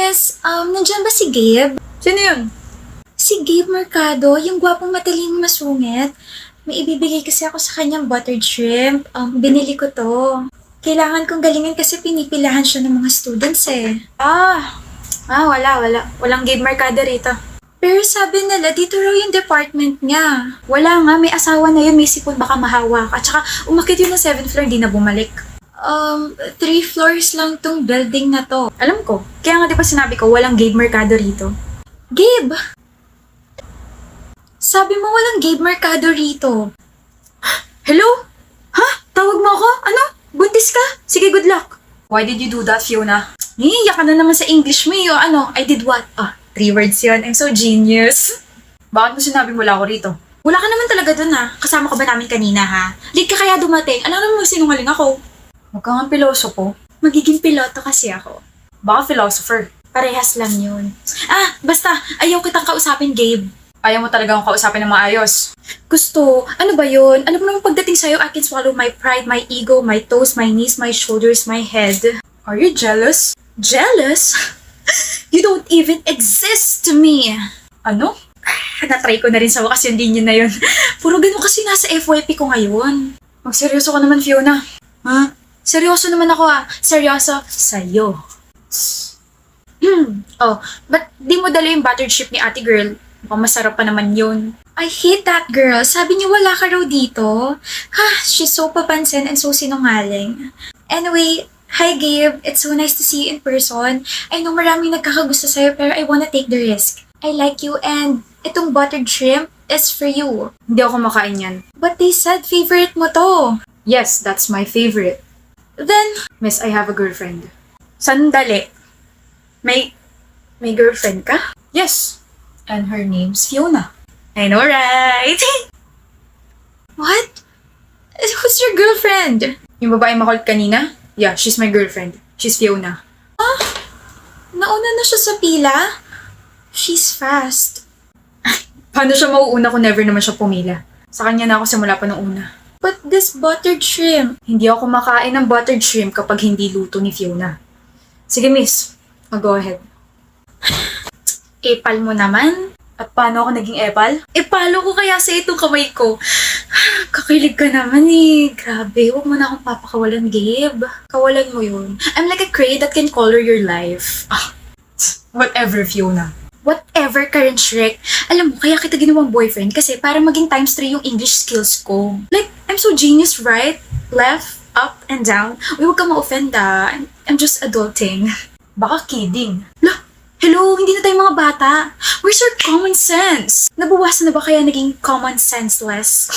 Miss, nandiyan ba si Gabe? Sino yun? Si Gabe Mercado, yung gwapong mataling masungit. May ibibigay kasi ako sa kanyang buttered shrimp. Binili ko to. Kailangan kong galingin kasi pinipilahan siya ng mga students eh. Wala. Walang Gabe Mercado rito. Pero sabi nila, dito raw yung department niya. Wala nga, may asawa na yun, may sipon, baka mahawak. At saka, umakit yun na 7th floor, di na bumalik. 3 floors lang tong building na to. Alam ko. Kaya nga di ba sinabi ko, walang Gabe Mercado rito. Gabe! Sabi mo walang Gabe Mercado rito. Hello? Ha? Tawag mo ako? Ano? Buntis ka? Sige, good luck. Why did you do that, Fiona? Iiyak ka na naman sa English mo eh. I did what? 3 words yun. I'm so genius. Bakit mo sinabi wala ako rito? Wala ka naman talaga dun ha. Kasama ka ba namin kanina ha? Late ka kaya dumating. Alam naman sinungaling ako. Huwag kang ang pilosopo. Magiging piloto kasi ako. Baka philosopher. Parehas lang yun. Basta, ayaw kitang kausapin, Gabe. Ayaw mo talaga akong kausapin ng maayos. Gusto, ano ba yun? Ano mo naman pagdating sa'yo, I can swallow my pride, my ego, my toes, my knees, my shoulders, my head. Are you jealous? Jealous? You don't even exist to me. Ano? Na-try ko na rin sa wakas yung linya na yun. Puro ganun kasi nasa FYP ko ngayon. Magseryoso ka naman, Fiona. Ha? Seryoso naman ako Seryoso sa'yo. Ba't di mo dala yung buttered shrimp ni ate girl? Mukhang masarap pa naman yun. I hate that girl. Sabi niya wala ka raw dito. She's so papansin and so sinungaling. Anyway, hi Gabe. It's so nice to see you in person. I know maraming nagkakagusto sa'yo pero I wanna take the risk. I like you and itong buttered shrimp is for you. Hindi ako makain yan. But they said favorite mo to. Yes, that's my favorite. Then, Miss, I have a girlfriend. Sandali. May girlfriend ka? Yes. And her name's Fiona. I know, right? What? Who's your girlfriend? Yung babae makulit kanina? Yeah, she's my girlfriend. She's Fiona. Nauna na siya sa pila? She's fast. Paano siya mauuna kung never naman siya pumila? Sa kanya na ako simula pa nung una. But this buttered shrimp. Hindi ako kumakain ng buttered shrimp kapag hindi luto ni Fiona. Sige, miss. Go ahead. Epal mo naman. At paano ako naging epal? Epalo ko kaya sa itong kamay ko. Kakilig ka naman eh. Grabe, huwag mo na akong papakawalan, Gabe. Kawalan mo yun. I'm like a crate that can color your life. Whatever, Fiona. Whatever, current Shrek. Alam mo, kaya kita ginawang boyfriend kasi para maging times 3 yung English skills ko. Like, I'm so genius, right? Left, up, and down. Uy, huwag ka ma-offend I'm just adulting. Baka kidding. Hello, hindi na tayo mga bata. Where's your common sense? Nabawasan na ba kaya naging common senseless?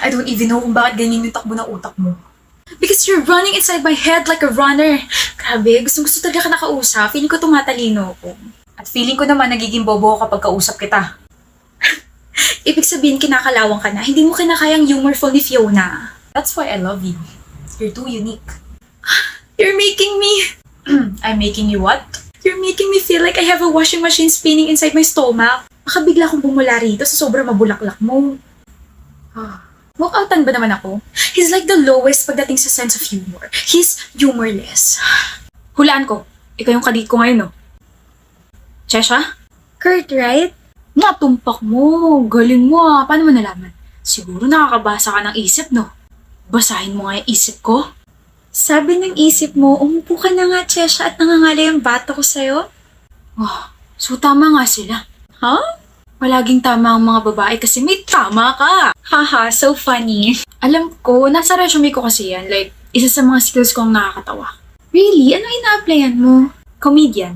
I don't even know kung bakit ganyan yung takbo ng utak mo. Because you're running inside my head like a runner. Grabe, gustong-gusto talaga ka nakausap. Feeling ko tumatalino ko. At feeling ko naman nagiging bobo ako kapag kausap kita. Ibig sabihin kinakalawang ka na. Hindi mo kinakayang humorful ni Fiona. That's why I love you. You're too unique. You're making me... I'm making you what? You're making me feel like I have a washing machine spinning inside my stomach. Baka bigla akong bumula rito sa sobrang mabulaklak mo. Walk-outan ba naman ako? He's like the lowest pagdating sa sense of humor. He's humorless. Hulaan ko. Ikaw yung kadit ko ngayon, no? Chesha? Kurt, right? Natumpak mo. Galing mo Paano mo nalaman? Siguro nakakabasa ka ng isip, no? Basahin mo nga yung isip ko. Sabi ng isip mo, umupo ka na nga, Chesha, at nangangalay ang bata ko sa'yo? So tama nga sila. Palaging tama ang mga babae kasi may tama ka. Haha, so funny. Alam ko, nasa resume ko kasi yan. Like, isa sa mga skills ko ang nakakatawa. Really? Ano ina-applyan mo? Comedian.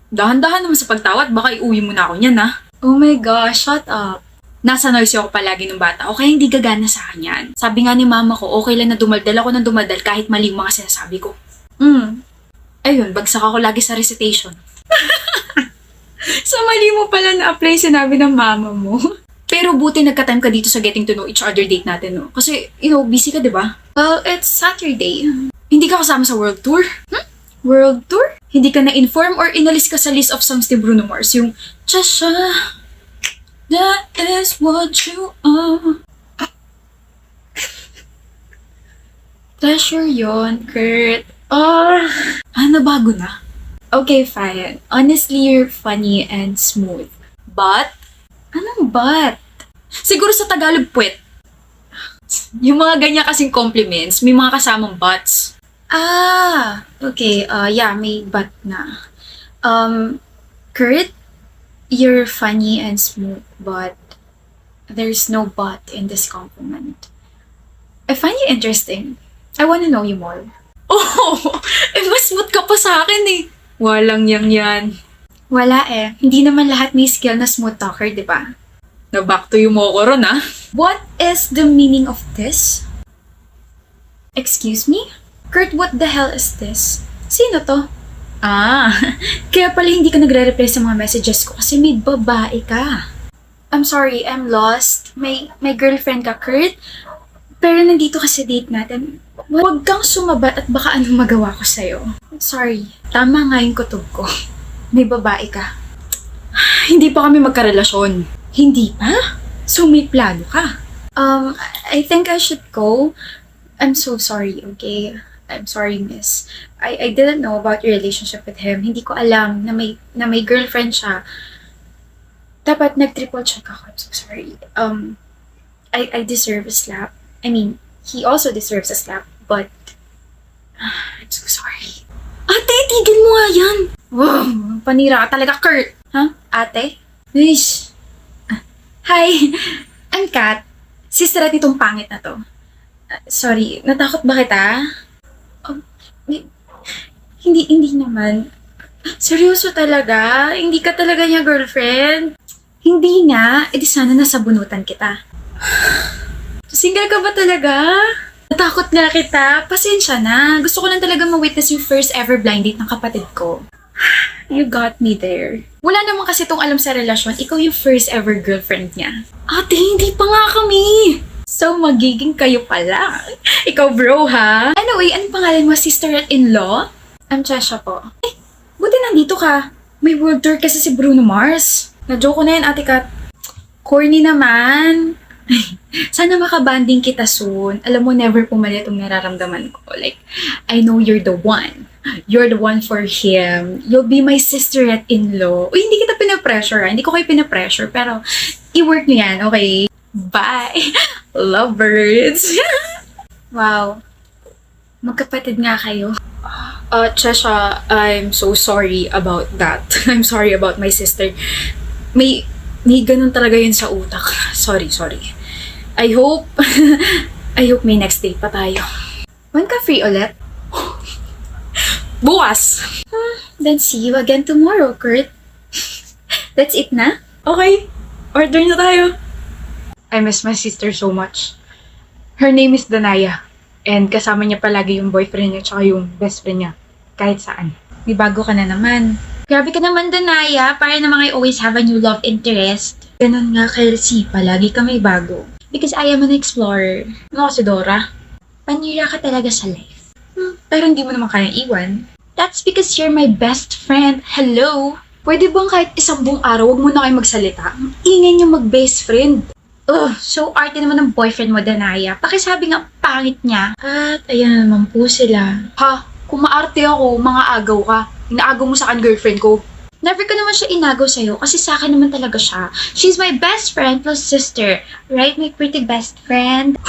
Dahan-dahan naman sa pagtawat, baka iuwi mo na ako niyan, ha? Oh my gosh, shut up. Nasa noisy ako palagi ng bata, o kaya hindi gagana sa kanya. Sabi nga ni mama ko, okay lang na dumaldal ako ng dumaldal kahit mali yung mga sinasabi ko. Ayun, bagsak ako lagi sa recitation. So mali mo pala na-apply sinabi ng mama mo. Pero buti nagka-time ka dito sa getting to know each other date natin, no? Kasi, busy ka, di ba? Well, it's Saturday. Hindi ka kasama sa world tour? World tour? Hindi ka na-inform or inalis ka sa list of songs ni Bruno Mars, yung Chesha, that is what you are. Pleasure yon, Kurt. nabago na. Okay, fine. Honestly, you're funny and smooth. But, Anong but? siguro sa Tagalog puwet. Yung mga ganyan kasing compliments, may mga kasamang buts. Okay. Yeah, may but na. Kurt, you're funny and smooth, but there's no but in this compliment. I find you interesting. I wanna know you more. Oh, mas smooth ka pa sa akin eh. Walang yan. Wala eh. Hindi naman lahat may skill na smooth talker, di ba? Na-back to yung mo ko ron ah. What is the meaning of this? Excuse me? Kurt, what the hell is this? Sino to? Kaya pala hindi ka nagre-reply sa mga messages ko kasi may babae ka. I'm sorry, I'm lost. May girlfriend ka, Kurt? Pero nandito ka sa date natin. Huwag kang sumabat at baka anong magawa ko sa'yo. Sorry, tama nga yung kutob ko. May babae ka. Hindi pa kami magkarelasyon. Hindi pa? So may plano ka. I think I should go. I'm so sorry, okay? I'm sorry, miss. I didn't know about your relationship with him. Hindi ko alam na may girlfriend siya. Dapat nag-triple check ako. I'm so sorry. I deserve a slap. I mean, he also deserves a slap, but I'm so sorry. Ate, tigil mo nga yan. Wow, panira ka talaga, Kurt. Huh? Ate? Nish. Hi, I'm Kat. Sister at itong pangit na to. Sorry, natakot ba kita? Hindi naman. Seryoso talaga? Hindi ka talaga niya girlfriend? Hindi nga, edi sana nasabunutan kita. Single ka ba talaga? Natakot nga kita. Pasensya na. Gusto ko lang talaga ma-witness yung first ever blind date ng kapatid ko. You got me there. Wala naman kasi tong alam sa relasyon. Ikaw yung first ever girlfriend niya. Ate, hindi pa nga kami. So, magiging kayo pala. Ikaw bro, ha? Anyway, anong pangalan mo? Sister-in-law? I'm Chesha po. Buti nandito ka. May world tour kasi si Bruno Mars. Na-joke ko na yan, Ate Kat. Corny naman. Sana makabanding kita soon. Alam mo, never pumalit itong nararamdaman ko. Like, I know you're the one. You're the one for him. You'll be my sister-in-law. Uy, hindi kita pinapressure, ha? Hindi ko kayo pinapressure, pero i-work niyo yan, okay? Bye! Lovebirds! Wow. Magkapatid nga kayo. Chesha, I'm so sorry about that. I'm sorry about my sister. May ganun talaga yun sa utak. Sorry. I hope may next date pa tayo. When ka free ulit? Bukas! Then see you again tomorrow, Kurt. That's it na? Okay, order na tayo. I miss my sister so much. Her name is Danaya. And kasama niya palagi yung boyfriend niya tsaka yung best friend niya. Kahit saan. May bago ka na naman. Grabe ka naman, Danaya. Para naman I always have a new love interest. Ganun nga, Kelsey. Palagi ka may bago. Because I am an explorer. Ano kasi Dora? Panira ka talaga sa life. Pero hindi mo naman kaya iwan. That's because you're my best friend. Hello? Pwede bang kahit isang buong araw, wag mo na kayo magsalita? Ingay niyo mag-best friend. So arte naman ng boyfriend mo, Danaya. Pakisabi nga pangit niya. At ayan naman po sila. Ha? Kung maarte ako, mga agaw ka. Inaagaw mo sa akin girlfriend ko. Never ko naman siya inagaw sa'yo kasi sa akin naman talaga siya. She's my best friend plus sister. Right, my pretty best friend?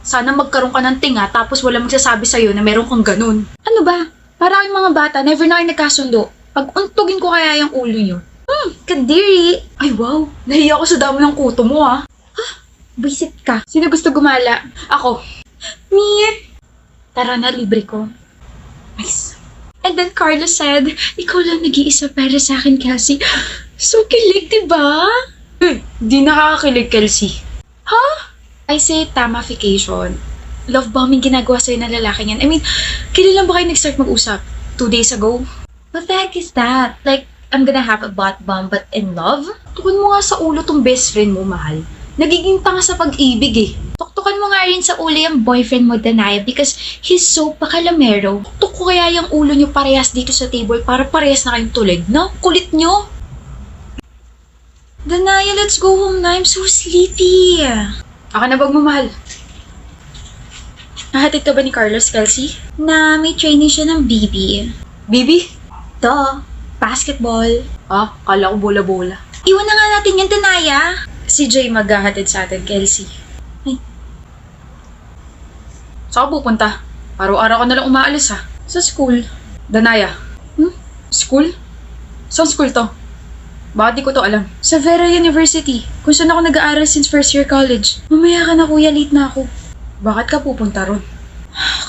Sana magkaroon ka ng tinga tapos wala magsasabi sa'yo na meron kang ganun. Ano ba? Para kayong mga bata, never na kayo nagkasundo. Pag untugin ko kaya yung ulo nyo. Kadiri! Ay wow, nahiya ako sa dami ng kuto mo ah. Visit ka. Sino gusto gumala? Ako. Me! Tara na, libre ko. Nice. And then Carlos said, ikaw lang nag-iisa para sa akin, Kelsey. So kilig, diba? Di nakakakilig, Kelsey. I say tamification. Love bombing ginagawa sa'yo ng lalaki niyan. I mean, kailan lang ba kayo nag-start mag-usap? 2 days ago? What the heck is that? Like, I'm gonna have a butt bomb but in love? Tukon mo nga sa ulo tong best friend mo, mahal. Nagiging tanga sa pag-ibig eh. Tuktukan mo nga rin sa ulo yung boyfriend mo, Danaya, because he's so pakalamero. Tuk ko kaya yung ulo nyo parehas dito sa table para parehas na kayong tulig, no? Kulit nyo! Danaya, let's go home na. I'm so sleepy. Aka na magmamahal. Nahatid ka ba ni Carlos, Kelsey? Na may training siya ng BB. Bibi? To, basketball. Ah, kala ko bola-bola. Iwan na nga natin yan, Danaya. Si Jay maghahatid sa atin, Kelsey. Saan ka pupunta? Araw-araw ka nalang umaalis ha. Sa school. Danaya. School? Saan school to? Bakit di ko to alam? Sa Vera University. Kung saan ako nag-aaral since first year college. Mamaya ka na kuya, late na ako. Bakit ka pupunta ron?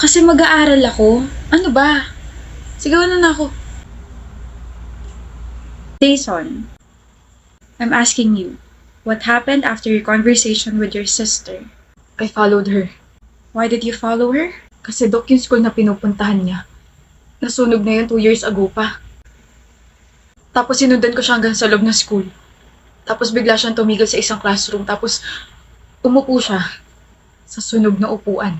Kasi mag-aaral ako. Ano ba? Sigawan na ako. Jason, I'm asking you, what happened after your conversation with your sister? I followed her. Why did you follow her? Kasi Doc, yung school na pinupuntahan niya. Nasunog na yun 2 years ago pa. Tapos sinundan ko siya hanggang sa loob ng school. Tapos bigla siyang tumigil sa isang classroom. Tapos umupo siya sa sunog na upuan.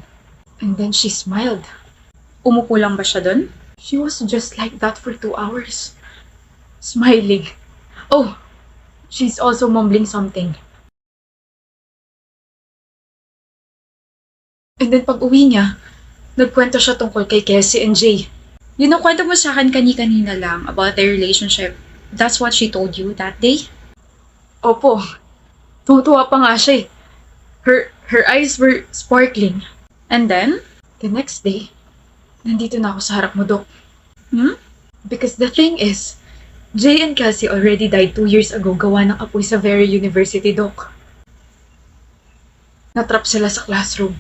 And then she smiled. Umupo lang ba siya dun? She was just like that for 2 hours. Smiling. Oh, she's also mumbling something. And then pag uwi niya, nagkwento siya tungkol kay Kelsey and Jay. Yun ang kwento mo sa akin kanina lang about their relationship. That's what she told you that day? Opo, tuwa pa nga siya eh. Her eyes were sparkling. And then? The next day, nandito na ako sa harap mo, Doc. Hmm? Because the thing is, Jay and Kelsey already died 2 years ago gawa ng apoy sa very university, Doc. Natrap sila sa classroom.